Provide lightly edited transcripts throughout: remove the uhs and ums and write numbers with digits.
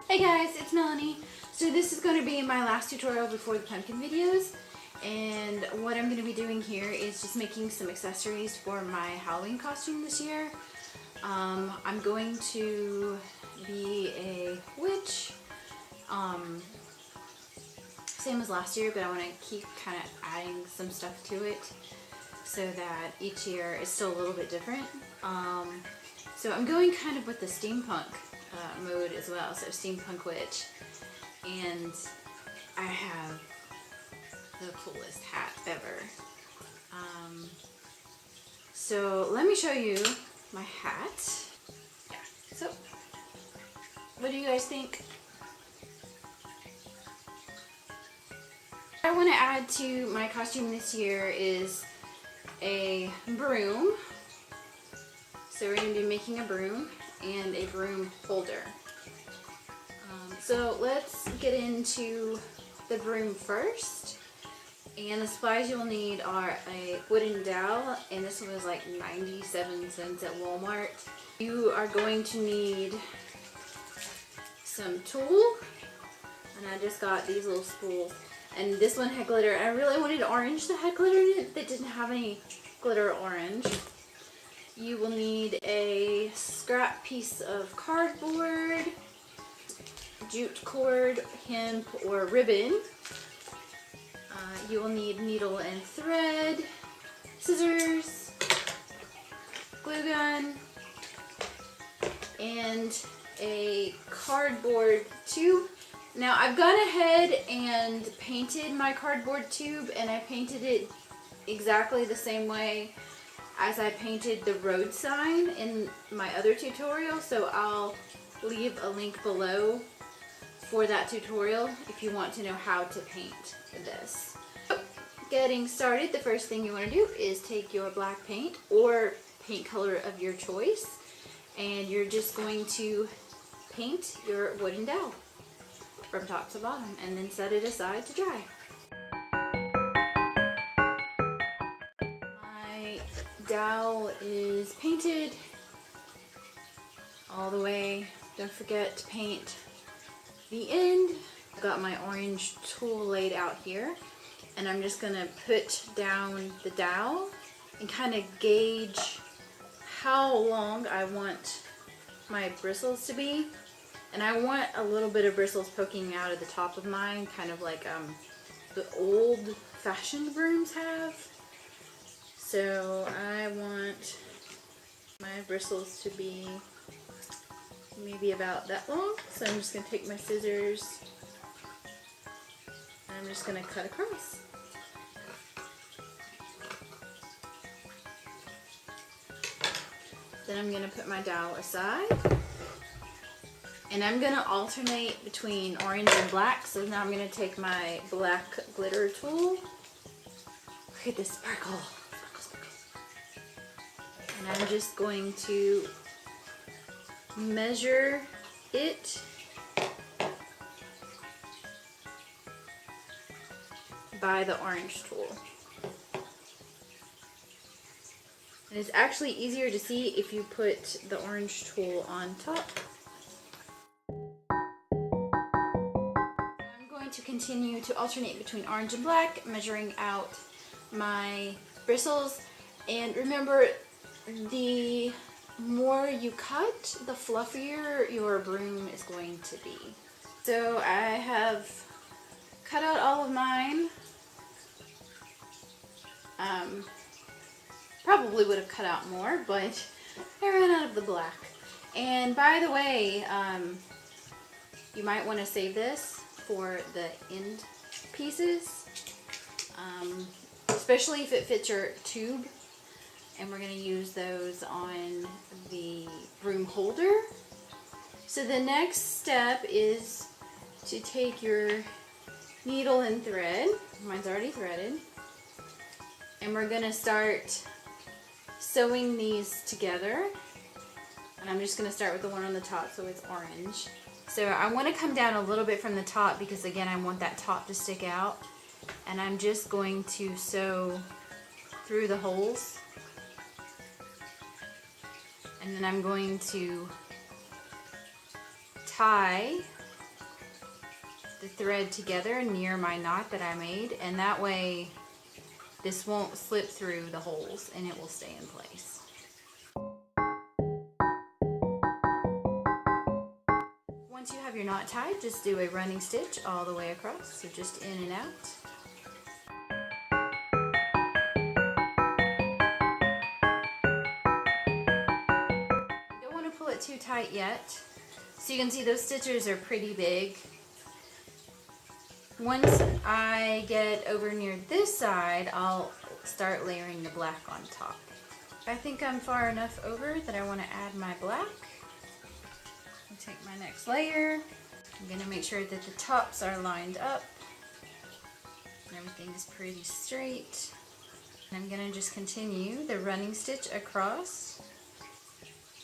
Hey guys, it's Melanie. So this is going to be my last tutorial before the pumpkin videos, and what I'm going to be doing here is just making some accessories for my Halloween costume this year. I'm going to be a witch, same as last year, but I want to keep kind of adding some stuff to it so that each year is still a little bit different. So I'm going kind of with the steampunk mode as well, so steampunk witch, and I have the coolest hat ever. So let me show you my hat. Yeah. So what do you guys think? What I want to add to my costume this year is a broom. So we're going to be making a broom and a broom holder. So let's get into the broom first. And the supplies you'll need are a wooden dowel, and this one was like 97 cents at Walmart. You are going to need some tulle, and I just got these little spools. And this one had glitter. I really wanted orange that had glitter in it that didn't have any glitter orange. You will need a scrap piece of cardboard, jute cord, hemp, or ribbon. You will need needle and thread, scissors, glue gun, and a cardboard tube. Now I've gone ahead and painted my cardboard tube, and I painted it exactly the same way as I painted the road sign in my other tutorial, so I'll leave a link below for that tutorial if you want to know how to paint this. Getting started, the first thing you want to do is take your black paint or paint color of your choice, and you're just going to paint your wooden dowel from top to bottom and then set it aside to dry. My dowel is painted all the way. Don't forget to paint the end. I've got my orange tool laid out here, and I'm just gonna put down the dowel and kind of gauge how long I want my bristles to be. And I want a little bit of bristles poking out of the top of mine, kind of like the old-fashioned brooms have. So I want my bristles to be maybe about that long. So I'm just going to take my scissors and I'm just going to cut across. Then I'm going to put my dowel aside. And I'm going to alternate between orange and black. So now I'm going to take my black glitter tool. Look at this sparkle. And I'm just going to measure it by the orange tool. And it's actually easier to see if you put the orange tool on top. I'm going to continue to alternate between orange and black, measuring out my bristles. And remember, the more you cut, the fluffier your broom is going to be. So I have cut out all of mine. Probably would have cut out more, but I ran out of the black. And by the way, you might want to save this for the end pieces, especially if it fits your tube. And we're going to use those on the broom holder. So the next step is to take your needle and thread. Mine's already threaded. And we're going to start sewing these together. And I'm just going to start with the one on the top so it's orange. So I want to come down a little bit from the top because again I want that top to stick out. And I'm just going to sew through the holes. And then I'm going to tie the thread together near my knot that I made, and that way this won't slip through the holes and it will stay in place. Once you have your knot tied, just do a running stitch all the way across, so just in and out. You don't want to pull it too tight yet. So you can see those stitches are pretty big. Once I get over near this side, I'll start layering the black on top. I think I'm far enough over that I want to add my black. I'll take my next layer. I'm going to make sure that the tops are lined up and everything is pretty straight. And I'm going to just continue the running stitch across,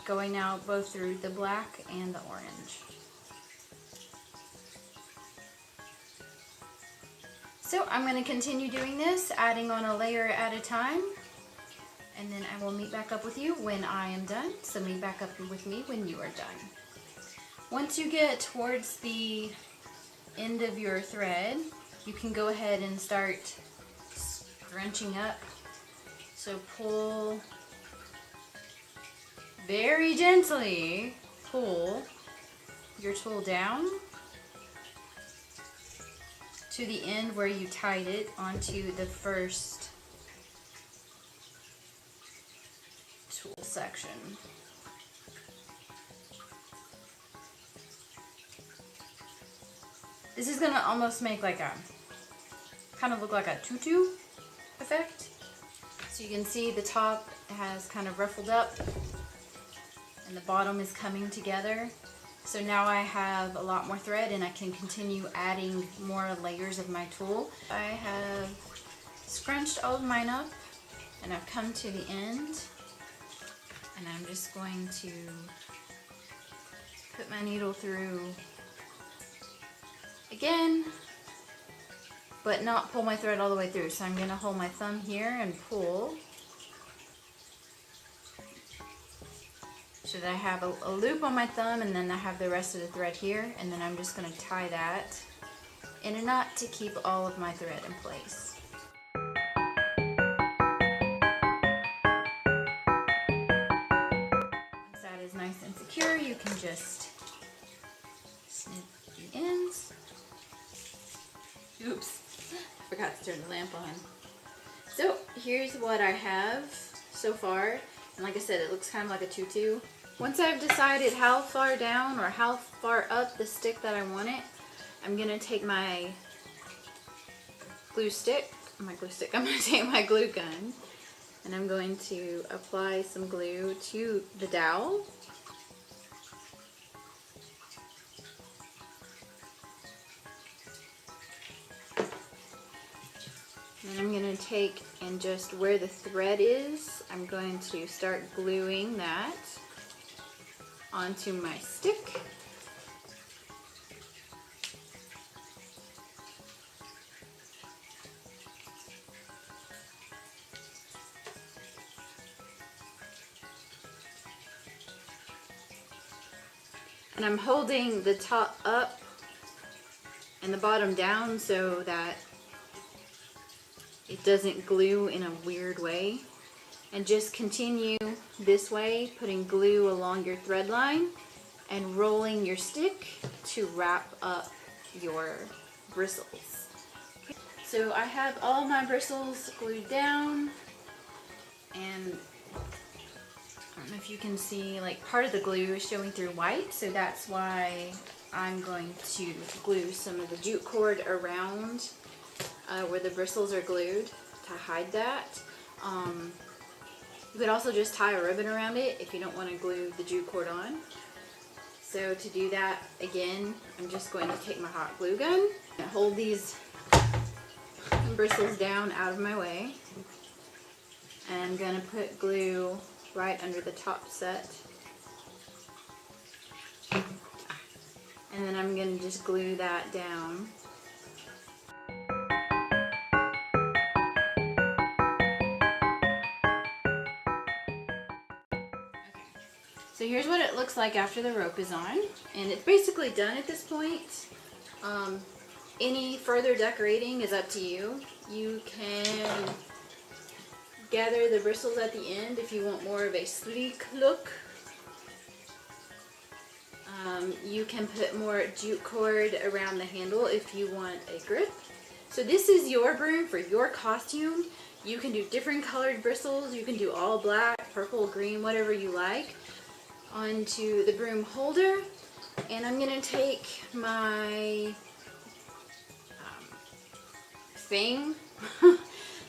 going now both through the black and the orange. So I'm going to continue doing this, adding on a layer at a time, and then I will meet back up with you when I am done. So meet back up with me when you are done. Once you get towards the end of your thread, you can go ahead and start scrunching up. So pull very gently, pull your tool down to the end where you tied it onto the first tool section. This is gonna almost make like a, kind of look like a tutu effect. So you can see the top has kind of ruffled up and the bottom is coming together. So now I have a lot more thread and I can continue adding more layers of my tool. I have scrunched all of mine up and I've come to the end, and I'm just going to put my needle through again, but not pull my thread all the way through. So I'm going to hold my thumb here and pull so that I have a loop on my thumb, and then I have the rest of the thread here, and then I'm just going to tie that in a knot to keep all of my thread in place. Once that is nice and secure, you can just snip the ends. Oops, I forgot to turn the lamp on. So here's what I have so far, and like I said, it looks kind of like a tutu. Once I've decided how far down or how far up the stick that I want it, I'm going to take my glue stick, I'm going to take my glue gun, and I'm going to apply some glue to the dowel. And I'm going to take, and just where the thread is, I'm going to start gluing that onto my stick. And I'm holding the top up and the bottom down so that it doesn't glue in a weird way. And just continue this way, putting glue along your thread line and rolling your stick to wrap up your bristles. Okay. So I have all my bristles glued down, and I don't know if you can see, like, part of the glue is showing through white, so that's why I'm going to glue some of the jute cord around where the bristles are glued to hide that. You could also just tie a ribbon around it if you don't want to glue the jute cord on. So to do that, again, I'm just going to take my hot glue gun and hold these bristles down out of my way. And I'm going to put glue right under the top set. And then I'm going to just glue that down. So here's what it looks like after the rope is on, and it's basically done at this point. Any further decorating is up to you. You can gather the bristles at the end if you want more of a sleek look. You can put more jute cord around the handle if you want a grip. So this is your broom for your costume. You can do different colored bristles. You can do all black, purple, green, whatever you like. Onto the broom holder. And I'm going to take my thing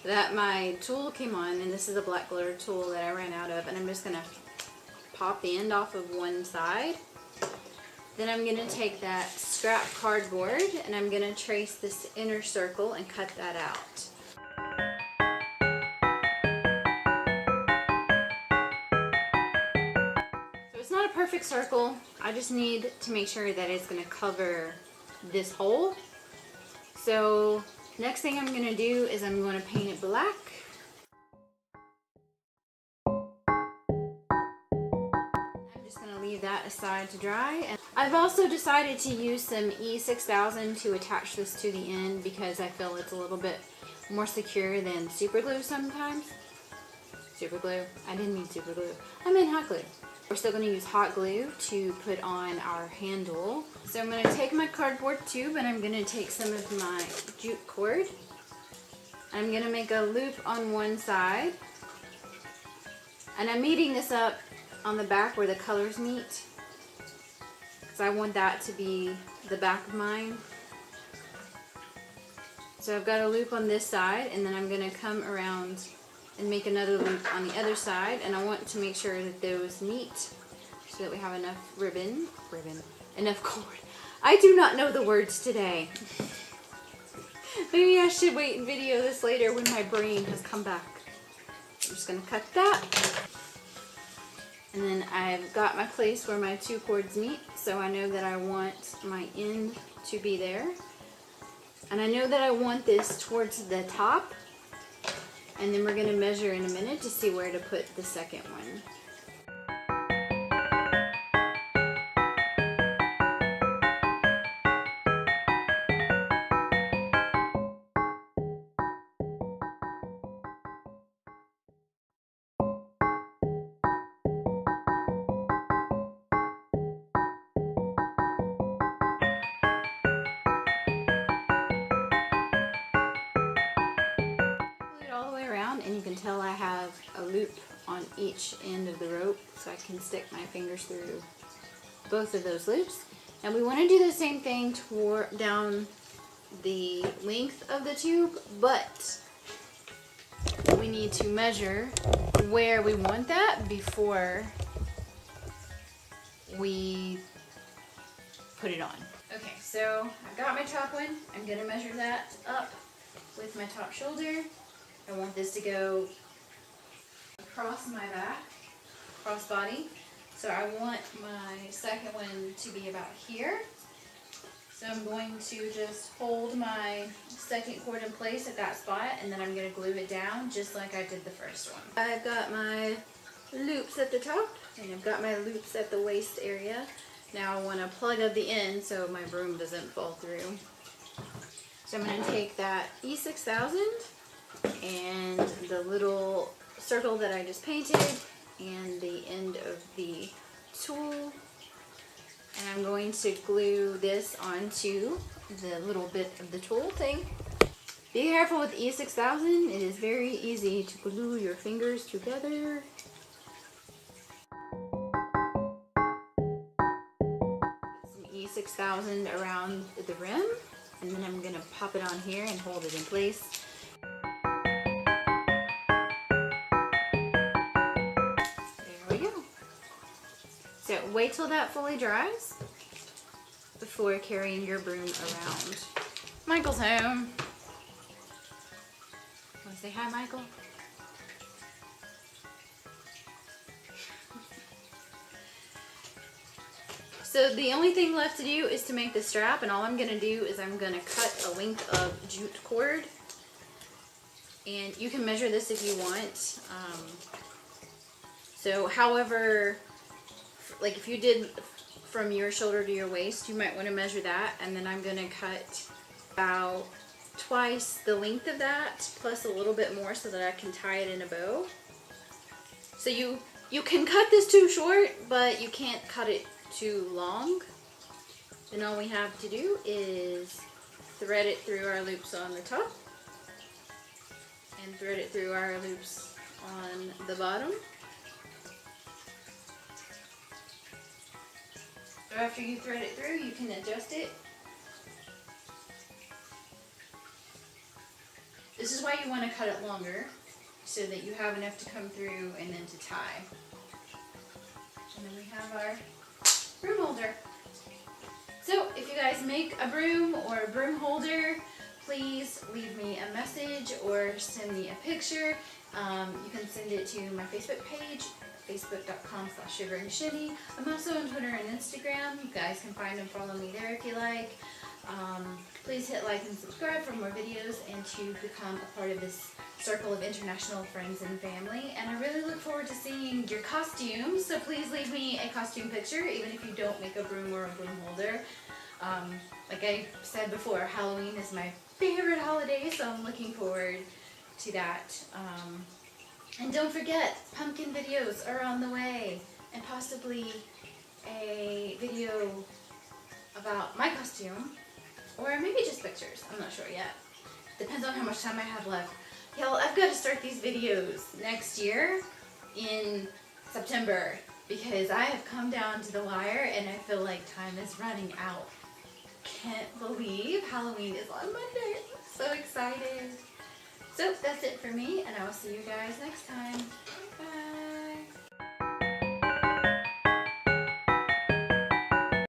that my tool came on, and this is a black glitter tool that I ran out of, and I'm just going to pop the end off of one side. Then I'm going to take that scrap cardboard and I'm going to trace this inner circle and cut that out. So it's not a perfect circle. I just need to make sure that it's going to cover this hole. So next thing I'm going to do is I'm going to paint it black. Leave that aside to dry. And I've also decided to use some E6000 to attach this to the end because I feel it's a little bit more secure than super glue sometimes. Super glue? I didn't mean super glue. I meant hot glue. We're still going to use hot glue to put on our handle. So I'm going to take my cardboard tube and I'm going to take some of my jute cord. I'm going to make a loop on one side. And I'm meeting this up on the back where the colors meet, because I want that to be the back of mine. So I've got a loop on this side, and then I'm going to come around and make another loop on the other side, and I want to make sure that those meet so that we have enough enough cord. I do not know the words today. Maybe I should wait and video this later when my brain has come back. I'm just going to cut that. And then I've got my place where my two cords meet, so I know that I want my end to be there. And I know that I want this towards the top, and then we're going to measure in a minute to see where to put the second one. And you can tell I have a loop on each end of the rope, so I can stick my fingers through both of those loops. And we want to do the same thing down the length of the tube, but we need to measure where we want that before we put it on. Okay, so I've got my top one. I'm going to measure that up with my top shoulder. I want this to go across my back, cross body. So I want my second one to be about here. So I'm going to just hold my second cord in place at that spot, and then I'm going to glue it down just like I did the first one. I've got my loops at the top, and I've got my loops at the waist area. Now I want to plug up the end so my broom doesn't fall through. So I'm going to take that E6000 and the little circle that I just painted and the end of the tool, and I'm going to glue this onto the little bit of the tool thing. Be careful with E6000, it is very easy to glue your fingers together. Some E6000 around the rim, and then I'm going to pop it on here and hold it in place. So wait till that fully dries before carrying your broom around. Michael's home. Want to say hi, Michael? So the only thing left to do is to make the strap, and all I'm going to do is I'm going to cut a length of jute cord. And you can measure this if you want. So however, like if you did from your shoulder to your waist, you might want to measure that, and then I'm going to cut about twice the length of that, plus a little bit more so that I can tie it in a bow. So you can cut this too short, but you can't cut it too long. Then all we have to do is thread it through our loops on the top and thread it through our loops on the bottom. So after you thread it through, you can adjust it. This is why you want to cut it longer, so that you have enough to come through and then to tie. And then we have our broom holder. So if you guys make a broom or a broom holder, please leave me a message or send me a picture. You can send it to my Facebook page, facebook.com/sugarandshitty. I'm also on Twitter and Instagram. You guys can find and follow me there if you like. Please hit like and subscribe for more videos and to become a part of this circle of international friends and family. And I really look forward to seeing your costumes, so please leave me a costume picture, even if you don't make a broom or a broom holder. Like I said before, Halloween is my favorite holiday, so I'm looking forward to that. And don't forget, pumpkin videos are on the way, and possibly a video about my costume, or maybe just pictures. I'm not sure yet. Depends on how much time I have left. Y'all, I've got to start these videos next year in September because I have come down to the wire and I feel like time is running out. Can't believe Halloween is on Monday. I'm so excited. So that's it for me, and I will see you guys next time. Bye.